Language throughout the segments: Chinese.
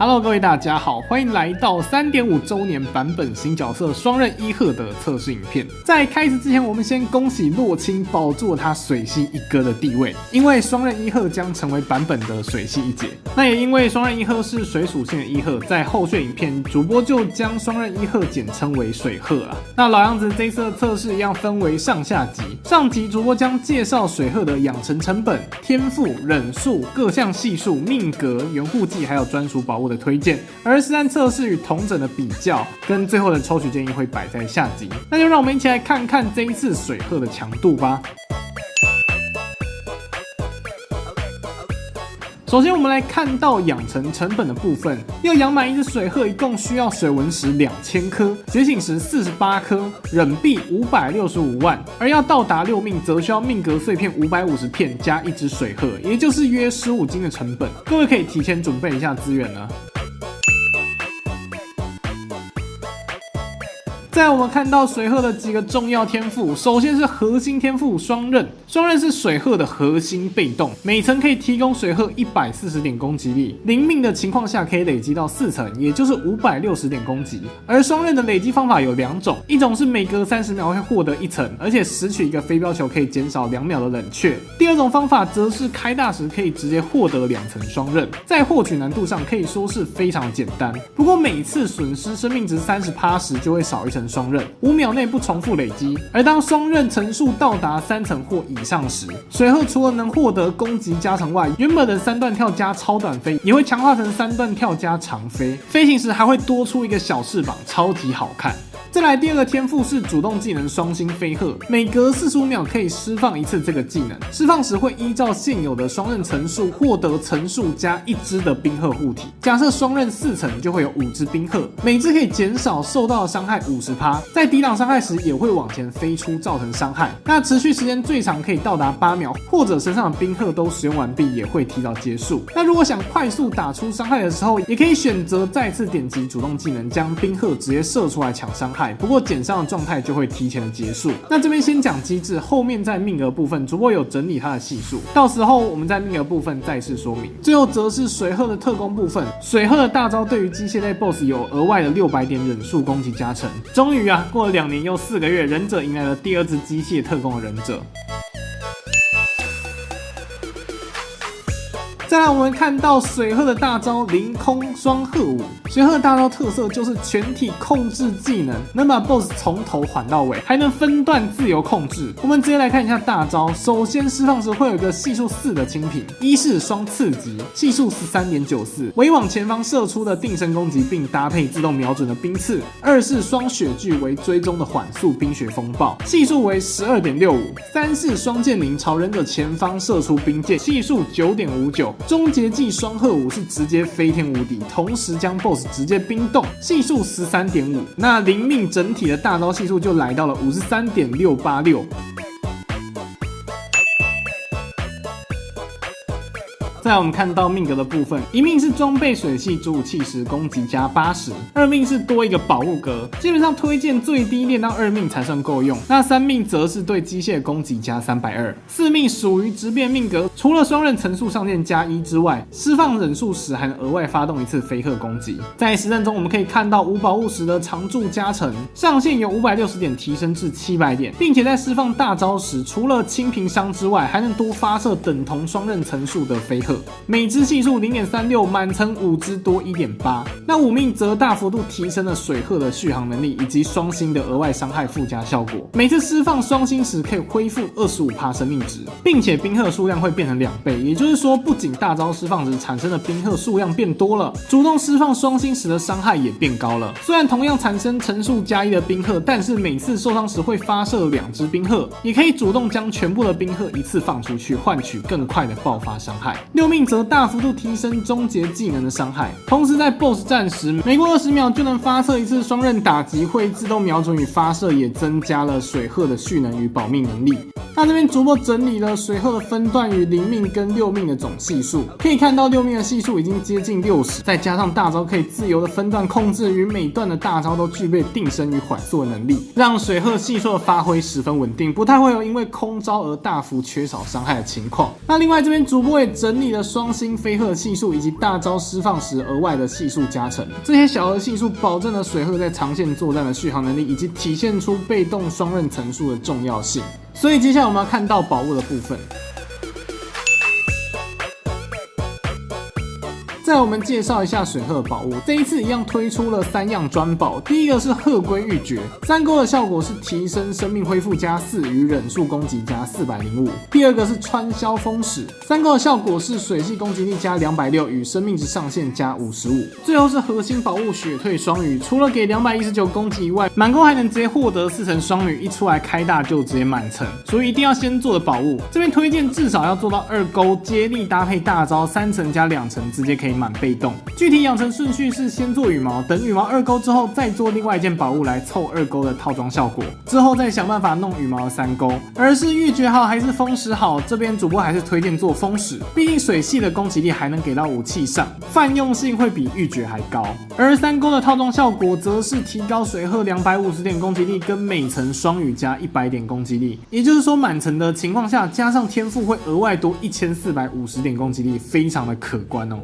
Hello， 各位大家好，欢迎来到 3.5 周年版本新角色双刃伊贺的测试影片。在开始之前，我们先恭喜洛青保住了他水系一哥的地位，因为双刃伊贺将成为版本的水系一姐。那也因为双刃伊贺是水属性的伊贺，在后续影片主播就将双刃伊贺简称为水鹤啊。那老样子，这一次的测试一样分为上下集。上集主播将介绍水鹤的养成成本、天赋、忍术、各项系数、命格、援护技，还有专属宝物的推荐，而实战测试与同整的比较，跟最后的抽取建议会摆在下集。那就让我们一起来看看这一次水鹤的强度吧。首先，我们来看到养成成本的部分，要养满一只水鹤，一共需要水纹石2000颗，觉醒石48颗，忍币565万，而要到达6命，则需要命格碎片550片加一只水鹤，也就是约15金的成本。各位可以提前准备一下资源了。再来我们看到水鹤的几个重要天赋，首先是核心天赋双刃，双刃是水鹤的核心被动，每层可以提供水鹤140点攻击力，零命的情况下可以累积到4层，也就是560点攻击。而双刃的累积方法有2种，一种是每隔30秒会获得1层，而且拾取一个飞镖球可以减少2秒的冷却；第二种方法则是开大时可以直接获得2层双刃，在获取难度上可以说是非常简单。不过每次损失生命值30%时就会少1层双刃，5秒内不重复累积。而当双刃层数到达3层或以上时，水鹤除了能获得攻击加成外，原本的3段跳加超短飞也会强化成3段跳加长飞，飞行时还会多出一个小翅膀，超级好看。再来第二个天赋是主动技能双星飞鹤，每隔45秒可以释放一次这个技能，释放时会依照现有的双刃层数获得层数加1只的冰鹤护体。假设双刃4层就会有5只冰鹤，每只可以减少受到的伤害50%，在抵挡伤害时也会往前飞出造成伤害。那持续时间最长可以到达8秒，或者身上的冰鹤都使用完毕也会提早结束。那如果想快速打出伤害的时候，也可以选择再次点击主动技能，将冰鹤直接射出来抢伤害。不过减伤的状态就会提前的结束。那这边先讲机制，后面在命额部分主播有整理它的系数，到时候我们在命额部分再次说明。最后则是水鹤的特攻部分，水鹤的大招对于机械类 BOSS 有额外的600点忍术攻击加成。终于啊，过了2年又4个月，忍者迎来了第2只机械特攻的忍者。再来，我们看到水鹤的大招凌空双鹤舞。水鹤的大招特色就是全体控制技能，能把 BOSS 从头缓到尾，还能分段自由控制。我们直接来看一下大招。首先释放时会有一个系数4的清屏，一是双刺击，系数13.94，为往前方射出的定身攻击，并搭配自动瞄准的冰刺；二是双血锯，为追踪的缓速冰雪风暴，系数为12.65；三是双剑灵，朝忍者前方射出冰箭，系数9.59。终结技双鹤舞是直接飞天无敌，同时将 BOSS 直接冰冻，系数13.5。那零命整体的大招系数就来到了53.686。再来我们看到命格的部分，一命是装备水系主武器时攻击加80，二命是多一个宝物格，基本上推荐最低练到2命才算够用。那3命则是对机械攻击加320，四命属于直变命格，除了双刃层数上限加1之外，释放忍术时还能额外发动1次飞鹤攻击。在实战中我们可以看到无宝物时的常驻加成上限由560点提升至700点，并且在释放大招时，除了清屏伤之外，还能多发射等同双刃层数的飞鹤。每只系数0.36，满层5只多1.8。那5命则大幅度提升了水鹤的续航能力以及双星的额外伤害附加效果。每次释放双星时可以恢复25%生命值，并且冰鹤数量会变成2倍，也就是说不仅大招释放时产生的冰鹤数量变多了，主动释放双星时的伤害也变高了。虽然同样产生层数加1的冰鹤，但是每次受伤时会发射2只冰鹤，也可以主动将全部的冰鹤一次放出去，换取更快的爆发伤害。6命则大幅度提升终结技能的伤害，同时在 BOSS 战时，每过20秒就能发射1次双刃打击，会自动瞄准与发射，也增加了水鹤的蓄能与保命能力。那这边逐步整理了水鹤的分段与0命跟6命的总系数，可以看到6命的系数已经接近60，再加上大招可以自由的分段控制，与每段的大招都具备定身与缓速的能力，让水鹤系数的发挥十分稳定，不太会有因为空招而大幅缺少伤害的情况。那另外这边主播也整理理了双星飞鹤系数以及大招释放时额外的系数加成。这些小额系数保证了水鹤在长线作战的续航能力，以及体现出被动双刃层数的重要性。所以接下来我们要看到宝物的部分。再我们介绍一下水鹤宝物，这一次一样推出了3样专宝。第一个是鹤龟玉珏，3勾的效果是提升生命恢复+4与忍术攻击+405。第二个是穿霄风矢，3勾的效果是水系攻击力+260与生命值上限+55。最后是核心宝物雪退双羽，除了给219攻击以外，满勾还能直接获得4层双羽，一出来开大就直接满层，所以一定要先做的宝物。这边推荐至少要做到2勾接力搭配大招3层加2层，直接可以满被动。具体养成顺序是先做羽毛，等羽毛2勾之后再做另外一件宝物来凑2勾的套装效果，之后再想办法弄羽毛的3勾。而是玉珏好还是风矢好，这边主播还是推荐做风矢，毕竟水系的攻击力还能给到武器上，泛用性会比玉珏还高。而3勾的套装效果则是提高水鹤250点攻击力跟每层双羽加100点攻击力，也就是说满层的情况下加上天赋会额外多1450点攻击力，非常的可观哦。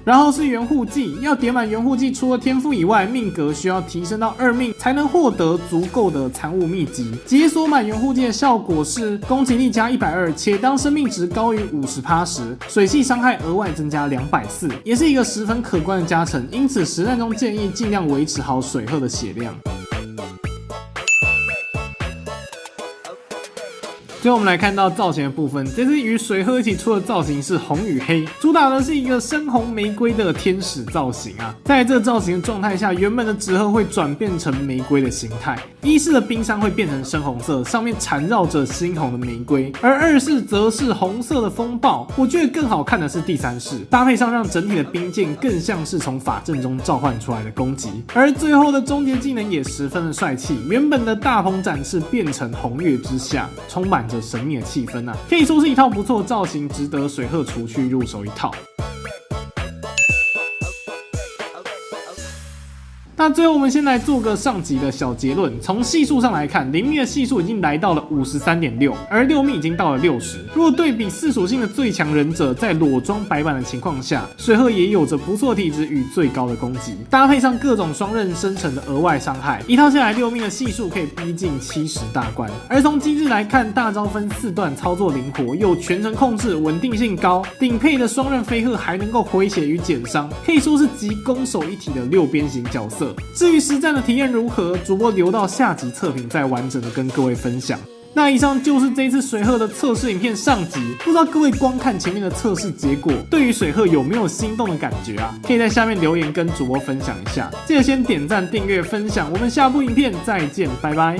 然后是元护技，要点满元护技，除了天赋以外，命格需要提升到2命才能获得足够的参悟秘籍。解锁满元护技的效果是攻击力+120，且当生命值高于50%时，水系伤害额外增加240，也是一个十分可观的加成。因此实战中建议尽量维持好水鹤的血量。最后我们来看到造型的部分，这次与水鹤一起出的造型是红与黑，主打的是一个深红玫瑰的天使造型啊。在这个造型的状态下，原本的纸鹤会转变成玫瑰的形态，一式的冰山会变成深红色，上面缠绕着猩红的玫瑰，而2式则是红色的风暴。我觉得更好看的是第3式，搭配上让整体的冰剑更像是从法阵中召唤出来的攻击，而最后的终结技能也十分的帅气，原本的大鹏展翅变成红月之下，充满着神秘的气氛啊，可以说是一套不错的造型，值得水鹤除去入手一套。那最后我们先来做个上集的小结论。从系数上来看，灵命的系数已经来到了53.6，而6命已经到了60。如果对比4属性的最强忍者，在裸装白板的情况下，水鹤也有着不错体质与最高的攻击，搭配上各种双刃生成的额外伤害，一套下来6命的系数可以逼近70大关。而从机制来看，大招分4段，操作灵活，又全程控制，稳定性高，顶配的双刃飞鹤还能够回血与减伤，可以说是集攻守一体的6边形角色。至于实战的体验如何，主播留到下集测评再完整的跟各位分享。那以上就是这一次水鹤的测试影片上集，不知道各位光看前面的测试结果，对于水鹤有没有心动的感觉啊？可以在下面留言跟主播分享一下。记得先点赞、订阅、分享，我们下部影片再见，拜拜。